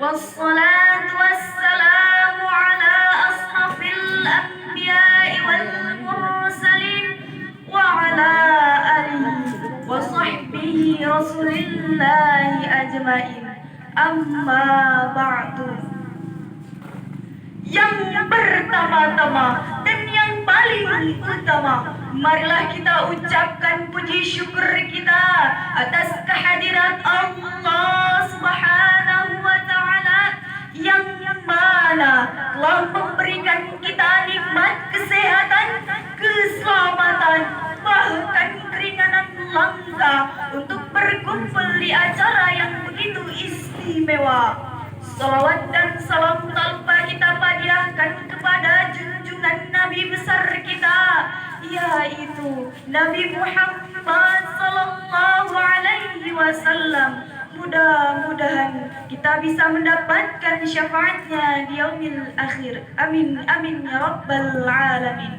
والصلاة والسلام على أشرف الأنبياء والمرسلين وعلى آله وصحبه رسول الله أجمعين. Amma ba'du. Yang pertama-tama dan yang paling utama, marilah kita ucapkan puji syukur kita atas kehadirat Allah Subhanahu wa Ta'ala yang mana telah memberikan kita nikmat kesehatan, keselamatan, bahkan keringanan langka untuk berkumpul di acara yang begitu istimewa. Salawat dan salam tanpa kita hadiahkan kepada junjungan Nabi besar kita, yaitu Nabi Muhammad sallallahu alaihi wasallam. Mudah-mudahan kita bisa mendapatkan syafaatnya di yaumil akhir. Amin amin ya rabbal alamin.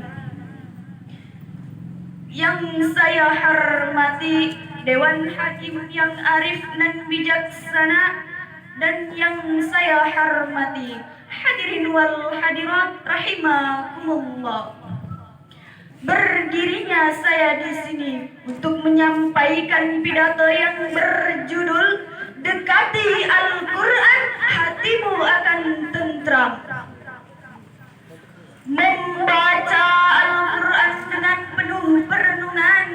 Yang saya hormati Dewan Hakim yang arif dan bijaksana, dan yang saya hormati hadirin wal hadirat rahimakumullah. Berdirinya saya di sini untuk menyampaikan pidato yang berjudul Dekati Al-Quran, hatimu akan tentram. Membaca Al-Quran dengan penuh perenungan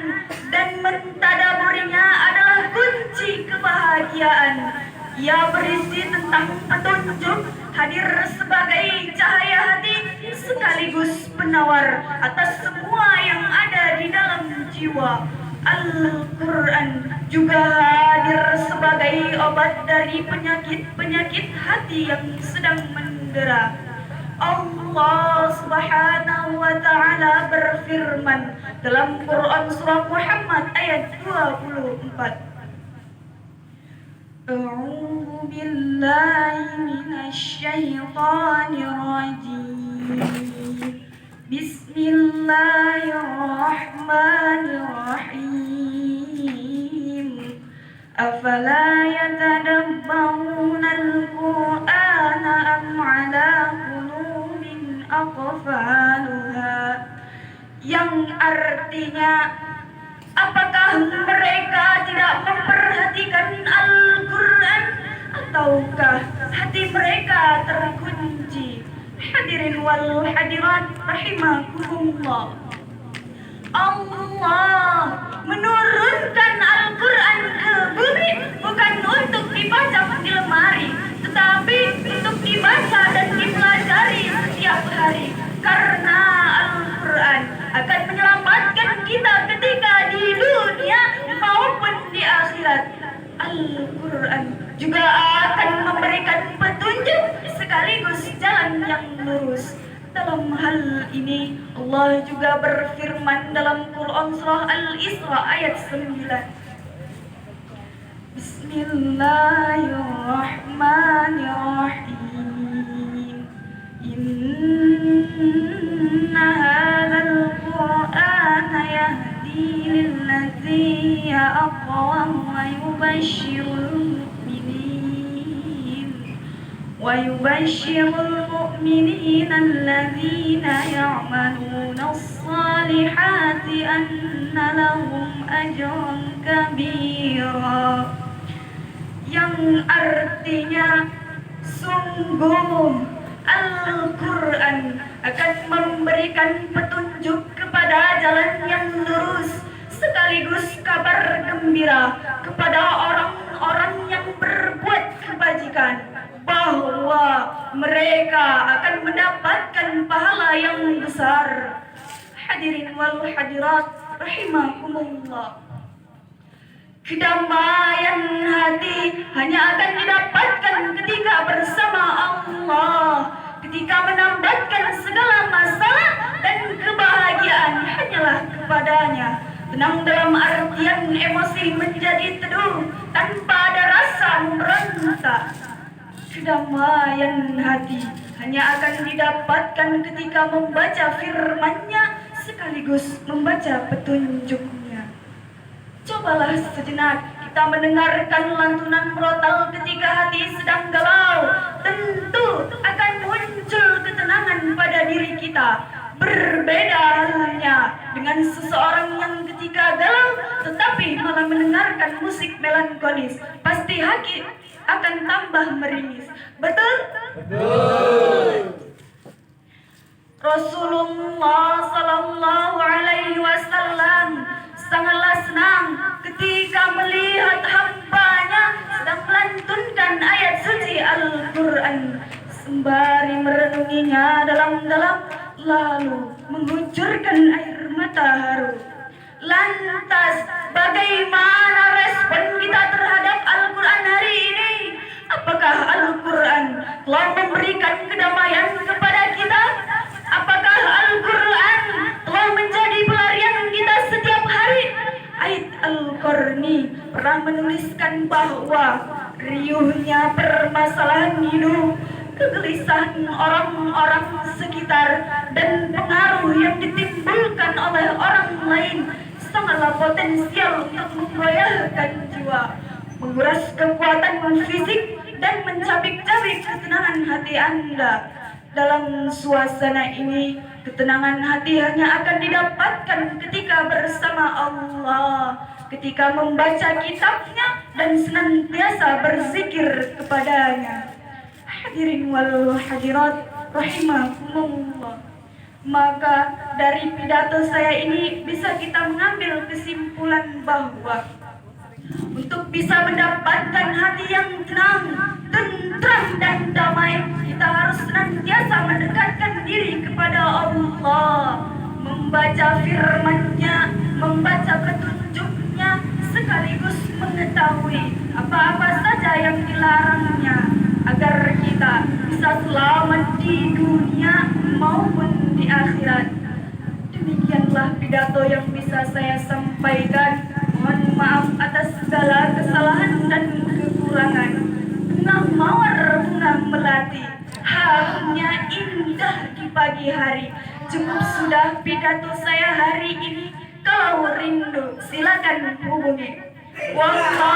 dan mentadaburinya adalah kunci kebahagiaan. Ia berisi tentang petunjuk, hadir sebagai cahaya hati sekaligus penawar atas semua yang ada di dalam jiwa. Al-Quran juga hadir sebagai obat dari penyakit-penyakit hati yang sedang mendera. Allah Subhanahu wa Ta'ala berfirman dalam Quran surah Muhammad ayat 24. A'udzu billahi minasy syaithanir rajim. Bismillahirrahmanirrahim. Afala yatadabbaruna al-Qur'ana am 'ala qulubin aqfaluha, yang artinya, apakah mereka tidak memperhatikan Al-Quran, ataukah hati mereka terkunci? Hadirin wal hadirat rahimakumullah. Allah menurunkan Al-Quran ke bumi bukan untuk dibaca di lemari, tetapi untuk dibaca dan dipelajari setiap hari. Karena Al-Quran akan menyelamatkan kita ketika di dunia maupun di akhirat. Al-Quran juga akan memberikan petunjuk sekaligus jalan yang lurus. Dalam hal ini Allah juga berfirman dalam Quran surah Al-Isra ayat 9. Bismillahirrahmanirrahim. Inna hadzal Qur'ana yahdi lillati hiya aqwam wa yubashshirul mu'minina alladhina ya'maluna as-salihati anna lahum ajran kabira, yang artinya sungguh Al-Quran akan memberikan petunjuk kepada jalan yang lurus sekaligus kabar gembira kepada orang-orang yang berbuat kebajikan, bahwa mereka akan mendapatkan pahala yang besar. Hadirin wal hadirat rahimakumullah. Kedamaian hati hanya akan didapatkan ketika bersama Allah, ketika menambatkan segala masalah dan kebahagiaan hanyalah kepadanya. Tenang dalam artian emosi menjadi teduh tanpa ada rasa memberontak. Kedamaian hati hanya akan didapatkan ketika membaca firman-Nya sekaligus membaca petunjuk-Nya. Cobalah sejenak kita mendengarkan lantunan merotal ketika hati sedang galau, tentu akan muncul ketenangan pada diri kita. Berbeda halnya dengan seseorang yang ketika galau tetapi malah mendengarkan musik melankolis, pasti hati akan tambah meringis. Betul? Rasulullah Sallallahu Alaihi Wasallam sangatlah senang ketika melihat hambanya sedang melantunkan ayat suci Al-Quran, sembari merenunginya dalam-dalam, lalu mengucurkan air mata haru. Lantas, bagaimana respon kita terhadap Al-Quran hari ini? Apakah Al-Quran telah memberikan kedamaian kepada kita? Apakah Al-Quran telah menjadi pelarian kita setiap hari? Aid Al-Qarni pernah menuliskan bahwa riuhnya permasalahan hidup, kegelisahan orang-orang sekitar, dan pengaruh yang ditimbulkan oleh orang lain sangatlah potensial untuk memgoyahkan jiwa, menguras kekuatan fisik, dan mencabik-cabik ketenangan hati Anda. Dalam suasana ini, ketenangan hati hanya akan didapatkan ketika bersama Allah, ketika membaca kitabnya dan senantiasa berzikir kepadanya. Hadirin wal hadirat rahimakumullah. Maka dari pidato saya ini bisa kita mengambil kesimpulan bahwa untuk bisa mendapatkan hati yang tenang, tentram, dan damai, kita harus senantiasa mendekatkan diri kepada Allah, membaca firman-Nya, membaca petunjuk-Nya, sekaligus mengetahui apa-apa saja yang dilarang-Nya, agar kita bisa selamat di dunia maupun di akhirat. Demikianlah pidato yang bisa saya sampaikan. Mohon maaf atas segala kesalahan dan kekurangan. Bunga mawar, bunga melati, harumnya indah di pagi hari. Cukup sudah pidato saya hari ini. Kalau rindu silakan hubungi. Wallahu